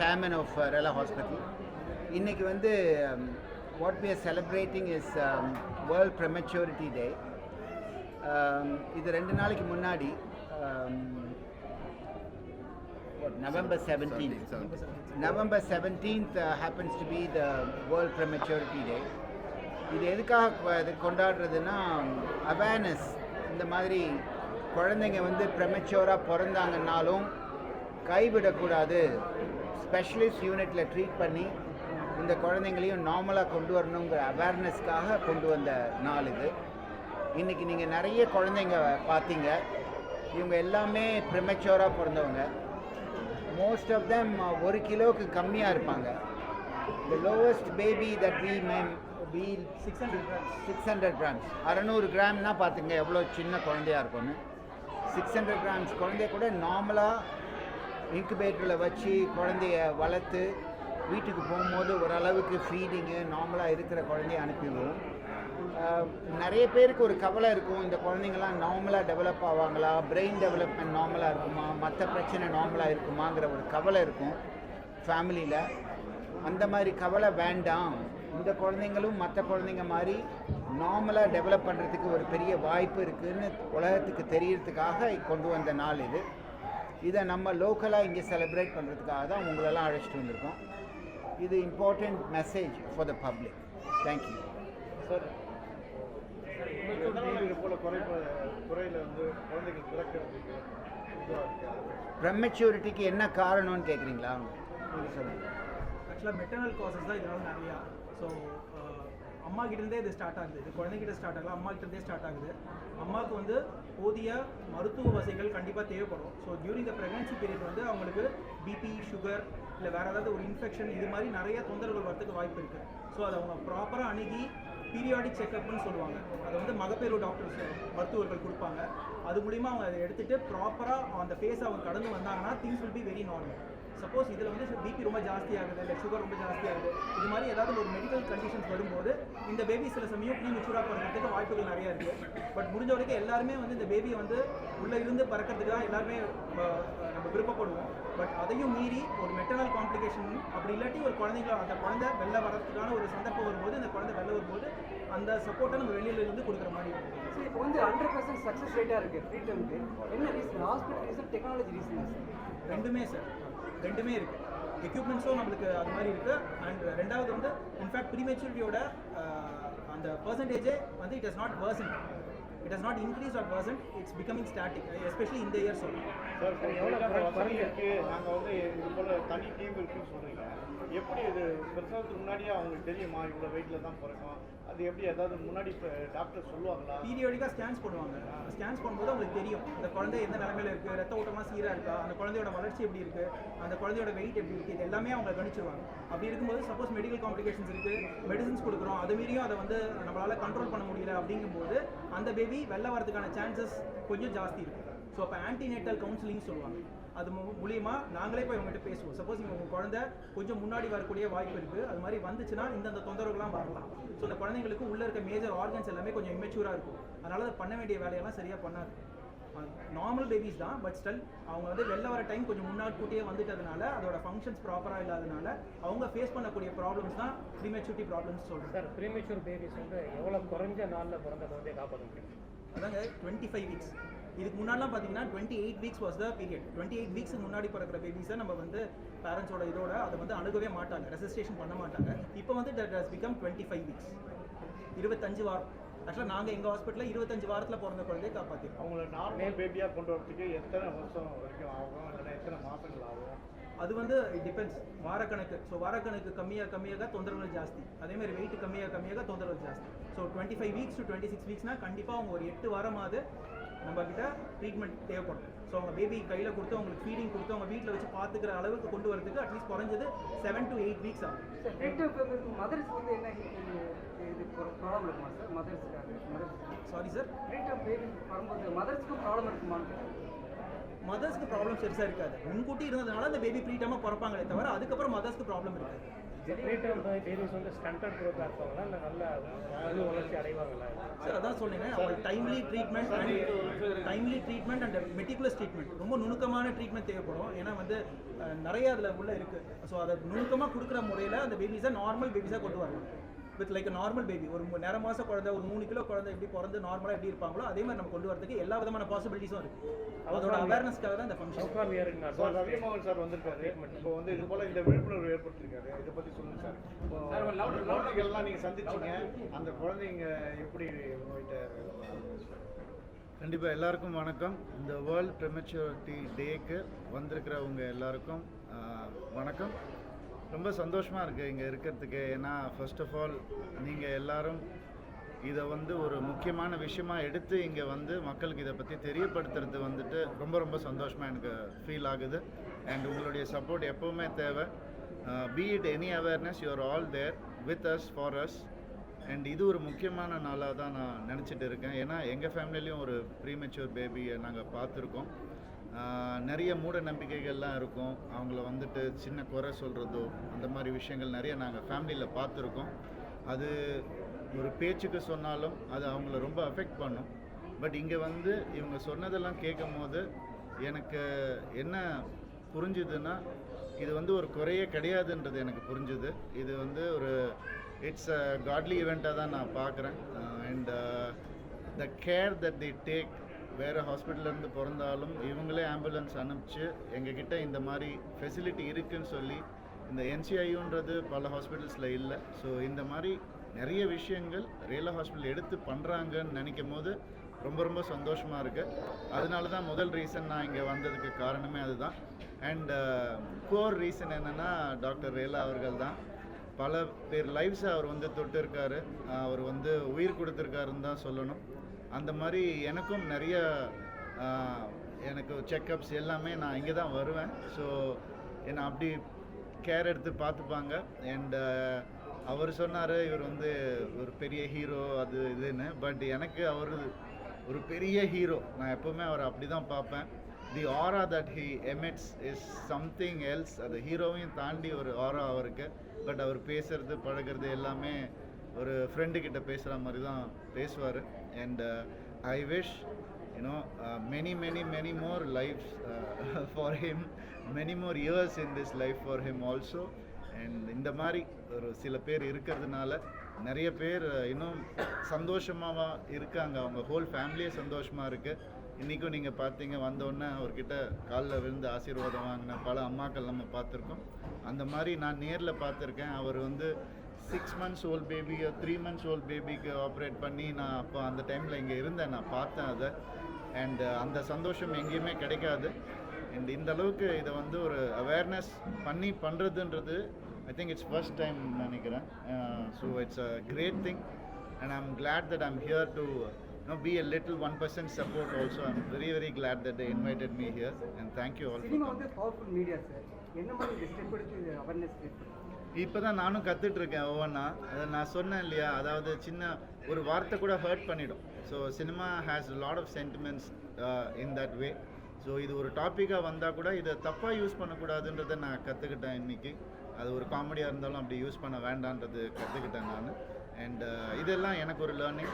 Chairman of Rella Hospital. இன்னைக்கு வந்து what we are celebrating is World Prematurity Day. இது 2 நாளைக்கு முன்னாடி November 17th. November 17th happens to be the World Prematurity Day. இது எதுக்காக கொண்டாடுறதுன்னா awareness. இந்த மாதிரி குழந்தைங்க வந்து ப்ரெமெச்சூராக பிறந்தாங்கன்னாலும் கைவிடக்கூடாது, ஸ்பெஷலிஸ்ட் யூனிட்டில் ட்ரீட் பண்ணி இந்த குழந்தைங்களையும் நார்மலாக கொண்டு வரணுங்கிற அவேர்னஸ்க்காக கொண்டு வந்த நாள் இது. இன்றைக்கி நீங்கள் நிறைய குழந்தைங்க பார்த்தீங்க, இவங்க எல்லாமே ப்ரெமெச்சூராக பிறந்தவங்க. மோஸ்ட் ஆஃப் தெம் 1 கிலோவுக்கு கம்மியாக இருப்பாங்க. The lowest baby that we 600 grams 600 கிராம்னா பார்த்துங்க எவ்வளோ சின்ன குழந்தையாக இருக்கும்னு. 600 grams குழந்தைய கூட நார்மலாக இன்குபேட்டரில் வச்சு குழந்தைய வளர்த்து வீட்டுக்கு போகும்போது ஓரளவுக்கு ஃபீடிங்கு நார்மலாக இருக்கிற குழந்தைய அனுப்பிடுவோம். நிறைய பேருக்கு ஒரு கவலை இருக்கும், இந்த குழந்தைங்கள்லாம் நார்மலாக டெவலப் ஆவாங்களா, பிரெயின் டெவலப்மெண்ட் நார்மலாக இருக்குமா, மற்ற பிரச்சனை நார்மலாக இருக்குமாங்கிற ஒரு கவலை இருக்கும் ஃபேமிலியில். அந்த மாதிரி கவலை வேண்டாம். இந்த குழந்தைங்களும் மற்ற குழந்தைங்க மாதிரி நார்மலாக டெவலப் பண்ணுறதுக்கு ஒரு பெரிய வாய்ப்பு இருக்குதுன்னு உலகத்துக்கு தெரியறதுக்காக கொண்டு வந்த நாள் இது. இதை நம்ம லோக்கலாக இங்கே செலிப்ரேட் பண்ணுறதுக்காக தான் உங்களெல்லாம் அழைச்சிட்டு வந்திருக்கோம். இது important message for the public. Thank you sir. குறையில் வந்து குழந்தைகள் பிறக்கிறதுக்கு ப்ரெமெச்சூரிட்டிக்கு என்ன காரணம்னு கேட்குறீங்களா? சொல்லுங்கள். ஆக்சுவலாக மெட்டர்னல் காசஸ் தான் இதனால நிறையா. ஸோ அம்மா கிட்டேருந்தே இது ஸ்டார்ட் ஆகுது. இது குழந்தைகிட்ட ஸ்டார்ட் ஆகலாம், அம்மா கிட்டேருந்தே ஸ்டார்ட் ஆகுது. அம்மாவுக்கு வந்து போதிய மருத்துவ வசதிகள் கண்டிப்பாக தேவைப்படும். So during the pregnancy period வந்து அவங்களுக்கு பிபி, சுகர் இல்லை வேறு ஏதாவது ஒரு இன்ஃபெக்ஷன் இது மாதிரி நிறைய தொந்தரவுகள் வரதுக்கு வாய்ப்பு இருக்குது. ஸோ அதை அவங்க ப்ராப்பராக அணுகி பீரியாடிக் செக்கப்னு சொல்லுவாங்க, அதை வந்து மகப்பேறு டாக்டர்ஸ் மருத்துவர்கள் கொடுப்பாங்க. அது மூலிமா அவங்க அதை எடுத்துகிட்டு ப்ராப்பராக அந்த ஃபேஸை அவங்க கடந்து வந்தாங்கன்னா things will be very normal. Suppose இதில் வந்து பிபி ரொம்ப ஜாஸ்தி ஆகுது, இல்லை சுகர் ரொம்ப ஜாஸ்தி ஆகுது, இது மாதிரி ஏதாவது ஒரு மெடிக்கல் கண்டிஷன்ஸ் வரும்போது இந்த பேபி சில சமயம் ப்ரீமெச்சூராக பிறக்கிறதுக்கு வாய்ப்புகள் நிறையா இருக்குது. பட் முடிஞ்ச வரைக்கும் எல்லாருமே வந்து இந்த பேபியை வந்து உள்ளே இருந்து பறக்கிறதுக்கு தான் எல்லாருமே நம்ம விருப்பப்படுவோம். பட் அதையும் மீறி ஒரு மெட்டர்னல் காம்ப்ளிகேஷன் அப்படி இல்லாட்டி ஒரு அந்த குழந்தை வெளில வரதுக்கான ஒரு சந்தர்ப்பம் வரும்போது இந்த குழந்தை வெளில வரும்போது அந்த சப்போர்ட்டை நம்ம வெளியிலேருந்து கொடுக்குற மாதிரி இருக்கும். ஸோ இப்போ வந்து 100% சக்ஸஸ் ரேட்டாக இருக்குது ட்ரீட்மெண்ட்டு. என்ன reason? Hospital reason, technology reason? ரெண்டுமே சார், ரெண்டுமே இருக்குது. எக்யூப்மெண்ட்ஸும் நம்மளுக்கு அது மாதிரி இருக்குது. அண்ட் ரெண்டாவது வந்து இன்ஃபேக்ட் ப்ரீமெச்சூரிட்டியோட அந்த பர்சன்டேஜே வந்து it is not percent, it has not increase R percent, it's becoming static, especially இந்த இயர் சொல்லுங்கள். சார் எவ்வளோ வசதி இருக்குது, நாங்கள் வந்து இது போல் தனி டீம் இருக்குன்னு சொல்கிறீங்க. எப்படி இது பிரசவத்துக்கு முன்னாடியே அவங்களுக்கு தெரியுமா இவ்வளோ வெயிட்டில் தான் பிறக்கும்? அது எப்படி ஏதாவது முன்னாடி டாக்டர் சொல்லுவாங்களா? பீரியாடிக்காக ஸ்கேன்ஸ் பண்ணுவாங்க. ஸ்கேன்ஸ் பண்ணும்போது அவங்களுக்கு தெரியும் அந்த குழந்தை எந்த நிலைமையில் இருக்குது, ரத்த ஓட்டமாக சீராக இருக்கா, அந்த குழந்தையோட வளர்ச்சி எப்படி இருக்குது, அந்த குழந்தையோட வெயிட் எப்படி இருக்குது, இது எல்லாமே அவங்க கணிச்சிருவாங்க. அப்படி இருக்கும்போது சப்போஸ் மெடிக்கல் காம்ப்ளிகேஷன்ஸ் இருக்குது, மெடிசன்ஸ் கொடுக்குறோம், அது மீறியும் அதை வந்து நம்மளால் கண்ட்ரோல் பண்ண முடியல அப்படிங்கும்போது அந்த பேபி வெளில வரதுக்கான சான்சஸ் கொஞ்சம் ஜாஸ்தி இருக்குது. ஸோ அப்போ ஆன்டிநேட்டல் கவுன்சிலிங் சொல்லுவாங்க. அது மூலியமா நாங்களே போய் அவங்ககிட்ட பேசுவோம். சப்போஸ் உங்கள் குழந்தை கொஞ்சம் முன்னாடி வரக்கூடிய வாய்ப்பு இருக்குது, அது மாதிரி வந்துச்சுன்னா இந்தந்த தொந்தரவுகள்லாம் வரலாம். ஸோ அந்த குழந்தைங்களுக்கு உள்ளே இருக்க மேஜர் ஆர்கன்ஸ் எல்லாமே கொஞ்சம் இம்மெச்சூராக இருக்கும். அதனால் அது பண்ண வேண்டிய வேலையெல்லாம் சரியாக பண்ணாது. நார்மல் பேபிஸ் தான், பட் ஸ்டில் அவங்க வந்து வெளில வர டைம் கொஞ்சம் முன்னாடி கூட்டியே வந்துட்டதுனால அதோட ஃபங்க்ஷன்ஸ் ப்ராப்பராக இல்லாதனால அவங்க ஃபேஸ் பண்ணக்கூடிய ப்ராப்ளம்ஸ் தான் ப்ரீமெச்சூரிட்டி ப்ராப்ளம்ஸ் சொல்கிறேன். சார், ப்ரீமெச்சூர் பேபிஸ் வந்து எவ்வளோ குறைஞ்ச நாளில் பிறந்த குழந்தைய காப்பாற்ற முடியும்? அதாங்க 25 வீக்ஸ். இதுக்கு முன்னாடிலாம் பார்த்தீங்கன்னா 28 வீக்ஸ் வாஸ் த பீரியட். 28 வீக்ஸுக்கு முன்னாடி பிறக்கிற பேபிஸை நம்ம வந்து பேரண்ட்ஸோட இதோட அதை வந்து அணுகவே மாட்டாங்க, ரெசிஸ்ட்ரேஷன் பண்ண மாட்டாங்க. இப்போ வந்து தட் ஹஸ் பிகம் 25 வீக்ஸ், 25 வாரம். ஆக்சுவலாக நாங்கள் எங்கள் ஹாஸ்பிட்டலில் 25 வாரத்தில் பிறந்த குழந்தையை காப்பாற்றிருக்கோம். அவங்கள நார்மல் பேபியாக கொண்டு வரதுக்கு எத்தனை வருஷம் வரைக்கும் ஆகும், இல்லைன்னா எத்தனை மாதங்கள் ஆகும்? அது வந்து இட் டிபெண்ட்ஸ், வாரக்கணக்கு. ஸோ வாரக்கணக்கு கம்மியாக தொந்தரவுகள் ஜாஸ்தி, அதேமாதிரி வெயிட் கம்மியாக தொந்தரவுகள் ஜாஸ்தி. ஸோ 25 வீக்ஸ் டு 26 வீக்ஸ்னால் கண்டிப்பாக அவங்க ஒரு 8 வாரமாவது நம்மக்கிட்ட ட்ரீட்மெண்ட் தேவைப்படும். ஸோ அவங்க பேபி கையில் கொடுத்து அவங்களுக்கு ஃபீடிங் கொடுத்து அவங்க வீட்டில் வச்சு பார்த்துக்கிற அளவுக்கு கொண்டு வரதுக்கு அட்லீஸ்ட் குறைஞ்சது 7 to 8 வீக்ஸ் ஆகும். மதர்ஸ் வந்து என்ன இது ப்ராப்ளம் இருக்குமா சார்? மதர்ஸுக்காக sorry sir, rate of baby வரும்போது மதர்ஸ்க்கும் ப்ராப்ளம் இருக்குமா? மதர்ஸ்க்கு ப்ராப்ளம் பெருசாக இருக்காது. முன்கூட்டி இருந்ததுனால அந்த பேபி ப்ரீட்டமாக பிறப்பாங்களே தவிர அதுக்கப்புறம் மதர்ஸ்க்கு ப்ராப்ளம் இருக்காது. ப்ரீடம் பேபிஸ் வந்து ஸ்டண்டட் க்ரோத்தாக இருப்பாங்களா இல்லை நல்ல வளர்ச்சி அடைவாங்களா? சார் அதான் சொன்னீங்க, அவங்க timely treatment and meticulous treatment, ரொம்ப நுணுக்கமான ட்ரீட்மெண்ட் தேவைப்படும். ஏன்னா வந்து நிறைய அதில் உள்ள இருக்குது. ஸோ அதை நுணுக்கமாக கொடுக்குற முறையில் அந்த பேபிஸை நார்மல் பேபிஸாக கொண்டு வரணும். வித் லைக் நார்மல் பேபி, ஒரு நேர மாத குழந்தை, ஒரு 3 கிலோ குழந்தை எப்படி பிறந்து நார்மலாக எப்படி இருப்பாங்களோ அதே மாதிரி நம்ம கொண்டு வரதுக்கு எல்லா விதமான பாசிபிலிட்டிஸும் இருக்குது. அதோட அவேர்னஸ்க்காக தான் இந்த ஃபங்க்ஷன். சார் ரவிமோகன் சார் வந்திருக்காரு. இப்போ வந்து இது போல இந்த விழிப்புணர்வு ஏற்படுத்திருக்காரு. இதை பற்றி சொல்லுங்க சார். குழந்தைகள்லாம் நீங்கள் சந்திச்சிங்க, அந்த குழந்தைங்க எப்படி உங்கள்கிட்ட? கண்டிப்பாக எல்லாருக்கும் வணக்கம். இந்த வேர்ல்ட் ப்ரெமெச்சூரிட்டி டேக்கு வந்திருக்கிறவங்க எல்லாருக்கும் வணக்கம். ரொம்ப சந்தோஷமாக இருக்குது இங்கே இருக்கிறதுக்கு. ஏன்னா ஃபர்ஸ்ட் ஆஃப் ஆல் நீங்கள் எல்லாரும் இதை வந்து ஒரு முக்கியமான விஷயமாக எடுத்து இங்கே வந்து மக்களுக்கு இதை பற்றி தெரியப்படுத்துறது வந்துட்டு ரொம்ப ரொம்ப சந்தோஷமாக எனக்கு ஃபீல் ஆகுது. அண்ட் உங்களுடைய சப்போர்ட் எப்போவுமே தேவை. Be it any awareness, you are all there with us for us. And இது ஒரு முக்கியமான நாளாக தான் நான் நினச்சிட்டு இருக்கேன். ஏன்னா எங்கள் ஃபேமிலிலையும் ஒரு ப்ரீமெச்சூர் பேபியை நாங்கள் பார்த்துருக்கோம். நிறைய மூட நம்பிக்கைகள்லாம் இருக்கும். அவங்கள வந்துட்டு சின்ன குறை சொல்கிறதோ அந்த மாதிரி விஷயங்கள் நிறைய நாங்கள் ஃபேமிலியில் பார்த்துருக்கோம். அது ஒரு பேச்சுக்கு சொன்னாலும் அது அவங்கள ரொம்ப அஃபெக்ட் பண்ணும். பட் இங்கே வந்து இவங்க சொன்னதெல்லாம் கேட்கும் போது எனக்கு என்ன புரிஞ்சுதுன்னா, இது வந்து ஒரு குறையே கிடையாதுன்றது எனக்கு புரிஞ்சுது. இது வந்து ஒரு இட்ஸ் அ காட்லி ஈவெண்ட்டாக தான் நான் பார்க்குறேன். And the care that the take, வேறு ஹாஸ்பிட்டல்லேருந்து பிறந்தாலும் இவங்களே ஆம்புலன்ஸ் அனுப்பிச்சு எங்ககிட்ட இந்த மாதிரி ஃபெசிலிட்டி இருக்குதுன்னு சொல்லி, இந்த என்சிஐயுன்றது பல ஹாஸ்பிட்டல்ஸில் இல்லை. ஸோ இந்த மாதிரி நிறைய விஷயங்கள் ரேலா ஹாஸ்பிட்டல் எடுத்து பண்ணுறாங்கன்னு நினைக்கும் போது ரொம்ப ரொம்ப சந்தோஷமாக இருக்குது. அதனால தான் முதல் ரீசன் நான் இங்கே வந்ததுக்கு காரணமே அதுதான். அண்ட் கோர் ரீசன் என்னென்னா, டாக்டர் ரேலா அவர்கள் தான். பல பேர் லைஃப்ஸை அவர் வந்து தொட்டு இருக்காரு. அவர் வந்து உயிர் கொடுத்துருக்காருன்னு தான் சொல்லணும். அந்த மாதிரி எனக்கும் நிறைய எனக்கு செக்கப்ஸ் எல்லாமே நான் இங்கே தான் வருவேன். ஸோ என்னை அப்படி கேர் எடுத்து பார்த்துப்பாங்க. அண்ட் அவர் சொன்னார் இவர் வந்து ஒரு பெரிய ஹீரோ அது இதுன்னு. பட் எனக்கு அவர் ஒரு பெரிய ஹீரோ. நான் எப்போவுமே அவரை அப்படி தான் பார்ப்பேன். தி ஆரா that he emits is something else. அது ஹீரோவையும் தாண்டி ஒரு ஆரா அவருக்கு. பட் அவர் பேசுகிறது பழகிறது எல்லாமே ஒரு ஃப்ரெண்டுக்கிட்ட பேசுகிற மாதிரி தான் பேசுவார். And I wish many more lives for him, many more years in this life for him also. And இந்த மாதிரி ஒரு சில பேர் இருக்கிறதுனால நிறைய பேர் இன்னும் சந்தோஷமாக இருக்காங்க. அவங்க ஹோல் ஃபேமிலியே சந்தோஷமாக இருக்குது. இன்றைக்கும் நீங்கள் பார்த்தீங்க, வந்தோடனே அவர்கிட்ட காலில் விழுந்து ஆசீர்வாதம் வாங்கின பல அம்மாக்கள் நம்ம பார்த்துருக்கோம். அந்த மாதிரி நான் நேரில் பார்த்துருக்கேன். அவர் வந்து 6 months old baby, 3 months old பேபிக்கு ஆப்ரேட் பண்ணி நான் அப்போ அந்த டைமில் இங்கே இருந்தேன், நான் பார்த்தேன் அதை. அண்ட் அந்த சந்தோஷம் எங்கேயுமே கிடைக்காது. அண்ட் இந்த அளவுக்கு இதை வந்து ஒரு அவேர்னஸ் பண்ணுறதுன்றது I think it's first time நினைக்கிறேன். So it's a great thing and I am glad that I'm here to be a little 1% support also. I'm very very glad that they invited me here and thank you all. Cinema வந்து powerful media sir. என்ன மாதிரி step எடுத்து awareness create பண்ணுங்க? இப்போ தான் நானும் கற்றுட்ருக்கேன் ஒவ்வொன்றா. அதை நான் சொன்னேன் இல்லையா, அதாவது சின்ன ஒரு வார்த்தை கூட ஹர்ட் பண்ணிடும். So cinema has lot of sentiments in that way. So இது ஒரு டாப்பிக்காக வந்தால் கூட இதை தப்பாக யூஸ் பண்ணக்கூடாதுன்றதை நான் கற்றுக்கிட்டேன் இன்றைக்கி. அது ஒரு காமெடியாக இருந்தாலும் அப்படி யூஸ் பண்ண வேண்டான்றது கற்றுக்கிட்டேன் நான். அண்ட் இதெல்லாம் எனக்கு ஒரு லேர்னிங்.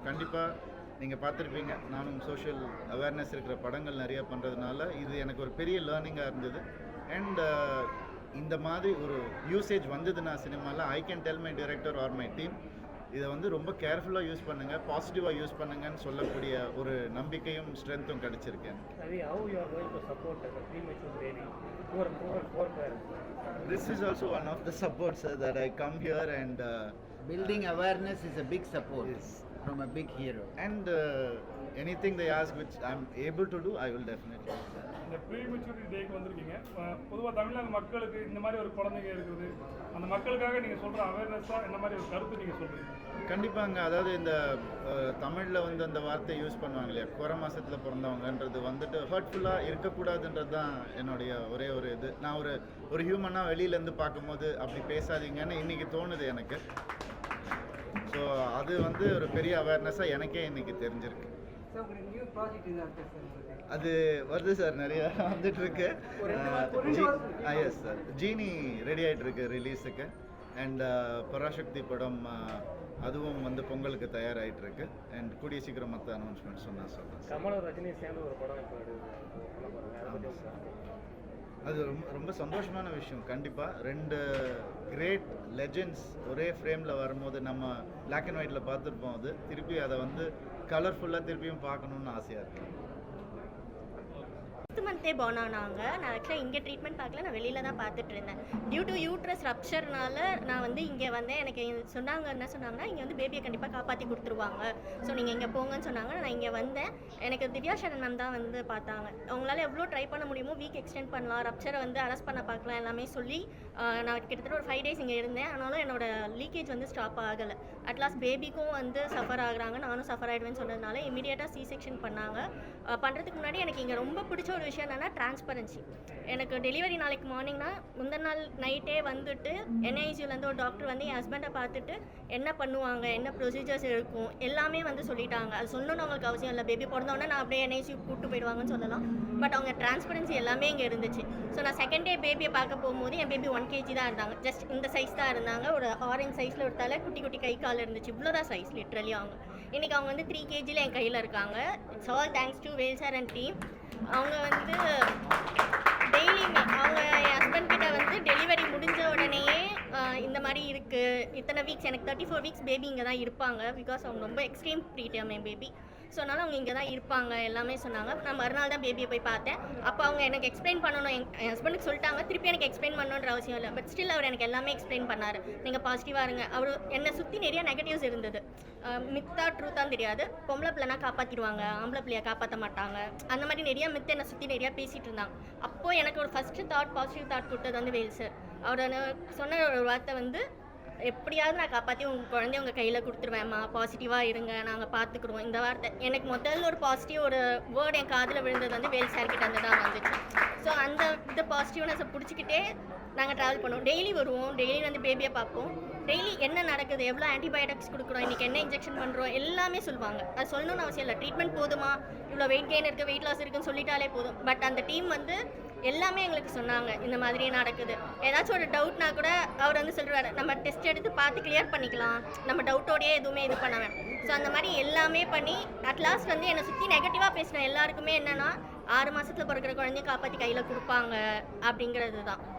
கண்டிப்பாக நீங்கள் பார்த்துருப்பீங்க, நானும் சோஷியல் அவேர்னஸ் இருக்கிற படங்கள் நிறையா பண்ணுறதுனால இது எனக்கு ஒரு பெரிய லேர்னிங்காக இருந்தது. அண்ட் இந்த மாதிரி ஒரு யூசேஜ் வந்ததுன்னா சினிமாவில், I can tell my director R my team, இதை வந்து ரொம்ப கேர்ஃபுல்லாக யூஸ் பண்ணுங்கள், பாசிட்டிவாக யூஸ் பண்ணுங்கன்னு சொல்லக்கூடிய ஒரு நம்பிக்கையும் ஸ்ட்ரென்த்தும் கிடச்சிருக்கேன். This is also one of the supports that I come here and building awareness is a big support. Yes. From a big hero. And anything they ask which I'm able to do, I will definitely. இந்த prematurity டேக்கு வந்திருக்கீங்க. பொதுவாக தமிழ்நாடு மக்களுக்கு இந்த மாதிரி ஒரு குழந்தைங்க இருக்குது, அந்த மக்களுக்காக நீங்கள் சொல்கிற அவேர்னஸாக என்ன மாதிரி ஒரு கருத்து நீங்கள் சொல்கிறீங்க? கண்டிப்பாங்க. அதாவது இந்த தமிழில் வந்து அந்த வார்த்தை யூஸ் பண்ணுவாங்க இல்லையா, குறை மாதத்தில் பிறந்தவங்கன்றது வந்துட்டு ஹர்ட்ஃபுல்லாக இருக்கக்கூடாதுன்றது தான் என்னுடைய ஒரே ஒரு இது. நான் ஒரு ஹியூமனாக வெளியிலேருந்து பார்க்கும்போது அப்படி பேசாதீங்கன்னு இன்றைக்கி தோணுது எனக்கு. ஸோ அது வந்து ஒரு பெரிய அவேர்னஸாக எனக்கே இன்றைக்கி தெரிஞ்சிருக்கு. சார் உங்களுக்கு நியூ ப்ராஜெக்ட் இதாக இருக்குது சார் உங்களுக்கு அது வருது சார், நிறைய வந்துட்டு இருக்கு. எஸ் சார், ஜீனி ரெடி ஆகிட்டு இருக்கு ரிலீஸுக்கு. அண்ட் பராசக்தி படம் அதுவும் வந்து பொங்கலுக்கு தயாராகிட்டு இருக்கு. அண்ட் கூடிய சீக்கிரம் மற்ற அனௌன்ஸ்மெண்ட்ஸ் நான் சொல்கிறேன். கமலும் ரஜினி சேர்ந்து ஒரு படம் இப்போ பண்ண போகிறாங்க. அது ரொம்ப ரொம்ப சந்தோஷமான விஷயம். கண்டிப்பாக 2 கிரேட் லெஜெண்ட்ஸ் ஒரே ஃப்ரேமில் வரும்போது நம்ம பிளாக் அண்ட் ஒயிட்டில் பார்த்துருப்போம். அது திருப்பி அதை வந்து கலர்ஃபுல்லாக திருப்பியும் பார்க்கணுன்னு ஆசையாக இருக்குது. 6th மந்த்தே born ஆனாங்க. நான் ஆக்சுவலாக இங்கே ட்ரீட்மெண்ட் பார்க்கல, நான் வெளியில் தான் பார்த்துட்டு இருந்தேன். டியூ டு யூட்ரஸ் ரப்ச்சர்னால நான் வந்து இங்கே வந்தேன். எனக்கு சொன்னாங்க, என்ன சொன்னாங்கன்னா, இங்கே வந்து பேபியை கண்டிப்பாக காப்பாற்றி கொடுத்துருவாங்க, ஸோ நீங்கள் இங்கே போங்கன்னு சொன்னாங்க. நான் இங்கே வந்தேன். எனக்கு திவ்யா சரண் மேம் தான் வந்து பார்த்தாங்க. அவங்களால எவ்வளோ ட்ரை பண்ண முடியுமோ வீக் எக்ஸ்டெண்ட் பண்ணலாம், ரப்ச்சரை வந்து அரெஸ்ட் பண்ண பார்க்கலாம் எல்லாமே சொல்லி நான் கிட்டத்தட்ட ஒரு 5 days இங்கே இருந்தேன். ஆனாலும் என்னோட லீக்கேஜ் வந்து ஸ்டாப் ஆகலை. அட்லாஸ்ட் பேபிக்கும் வந்து சஃபர் ஆகுறாங்க, நானும் சஃபர் ஆகிடுவேன்னு சொன்னதுனால இமீடியட்டாக C-section பண்ணாங்க. பண்ணுறதுக்கு முன்னாடி எனக்கு இங்கே ரொம்ப பிடிச்ச ஒரு விஷயம் என்னென்னா டிரான்ஸ்பரன்சி. எனக்கு டெலிவரி நாளைக்கு மார்னிங்னா முந்தின நாள் நைட்டே வந்துட்டு NICUலேருந்து ஒரு டாக்டர் வந்து என் ஹஸ்பண்டை பார்த்துட்டு என்ன பண்ணுவாங்க, என்ன ப்ரொசீஜர்ஸ் இருக்கும் எல்லாமே வந்து சொல்லிட்டாங்க. அது சொல்லணும்னு அவங்களுக்கு அவசியம் இல்லை. பேபி பிறந்தோடனே நான் அப்படியே NICU கூப்பிட்டு போயிடுவாங்கன்னு சொல்லலாம். பட் அவங்க டிரான்ஸ்பரன்சி எல்லாமே இங்கே இருந்துச்சு. ஸோ நான் செகண்ட் டே பேபியை பார்க்க போகும்போது என் பேபி 1 kg தான் இருந்தாங்க. ஜஸ்ட் இந்த சைஸ் தான் இருந்தாங்க. ஒரு ஆரஞ்சு சைஸில் ஒரு தலை, குட்டி குட்டி கை கால் இருந்துச்சு. இவ்வளோதான் சைஸ் லிட்ரலி. அவங்க இன்றைக்கி அவங்க வந்து 3 kg என் கையில் இருக்காங்க. It's all thanks to Vel sir and team. அவங்க வந்து டெய்லி அவங்க என் ஹஸ்பண்ட் கிட்ட வந்து டெலிவரி முடிஞ்ச உடனேயே இந்த மாதிரி இருக்குது, இத்தனை வீக்ஸ், எனக்கு 34 வீக்ஸ் பேபி இங்கே தான் இருப்பாங்க. பிகாஸ் அவங்க ரொம்ப எக்ஸ்ட்ரீம் ப்ரீடம் என் பேபி. ஸோ அதனால் அவங்க இங்கே தான் இருப்பாங்க எல்லாமே சொன்னாங்க. நான் மறுநாள் தான் பேபியை போய் பார்த்தேன். அப்போ அவங்க எனக்கு எக்ஸ்பிளைன் பண்ணணும், என் ஹஸ்பண்டுக்கு சொல்லிட்டாங்க, திருப்பி எனக்கு எக்ஸ்பிளைன் பண்ணணுன்ற அவசியம் இல்லை. பட் ஸ்டில் அவர் எனக்கு எல்லாமே எக்ஸ்பிளைன் பண்ணார். நீங்கள் பாசிட்டிவாக இருங்க. அவர் என்னை சுற்றி நிறைய நெகட்டிவ்ஸ் இருந்தது. மித்தா ட்ரூத்தான்னு தெரியாது. பொம்பளை பிள்ளைனா காப்பாற்றிடுவாங்க, ஆம்பளை பிள்ளையை காப்பாற்ற மாட்டாங்க, அந்த மாதிரி நிறையா மித்து என்னை சுற்றி நிறையா பேசிகிட்டு இருந்தாங்க. அப்போது எனக்கு ஒரு ஃபஸ்ட்டு தாட், பாசிட்டிவ் தாட் கொடுத்தது வந்து வேல் சார். அவர் சொன்ன ஒரு வார்த்தை வந்து, எப்படியாவது நான் காப்பாற்றி உங்கள் குழந்தைய உங்கள் கையில் கொடுத்துருவேம்மா, பாசிட்டிவாக இருங்க, நாங்கள் பார்த்துக்குறோம். இந்த வார்த்தை எனக்கு முதல்ல ஒரு பாசிட்டிவ் ஒரு வேர்டு என் காதில் விழுந்தது வந்து வேல் சார் கிட்ட வந்து தான் வந்துச்சு. ஸோ அந்த இந்த பாசிட்டிவ்னஸை பிடிச்சிக்கிட்டே நாங்கள் ட்ராவல் பண்ணுவோம். டெய்லி வருவோம், டெய்லி வந்து பேபியை பார்ப்போம். டெய்லி என்ன நடக்குது, எவ்வளோ ஆன்டிபயோட்டிக்ஸ் கொடுக்குறோம், இன்றைக்கி என்ன இன்ஜெக்ஷன் பண்ணுறோம் எல்லாமே சொல்லுவாங்க. அது சொல்லணும்னு அவசியம் இல்லை. ட்ரீட்மெண்ட் போதுமா, இவ்வளோ வெயிட் கெயின் இருக்குது, வெயிட் லாஸ் இருக்குன்னு சொல்லிட்டாலே போதும். பட் அந்த டீம் வந்து எல்லாமே எங்களுக்கு சொன்னாங்க, இந்த மாதிரி நடக்குது. ஏதாச்சும் ஒரு டவுட்னா கூட அவர் வந்து சொல்லுவார், நம்ம டெஸ்ட் எடுத்து பார்த்து கிளியர் பண்ணிக்கலாம், நம்ம டவுட்டோடையே எதுவுமே இது பண்ண வேணாம். ஸோ அந்த மாதிரி எல்லாமே பண்ணி அட்லாஸ்ட் வந்து என்னை சுற்றி நெகட்டிவாக பேசின எல்லாருக்குமே என்னென்னா 6 மாதத்தில் பிறக்கிற குழந்தைய காப்பாற்றி கையில் கொடுப்பாங்க அப்படிங்கிறது தான்.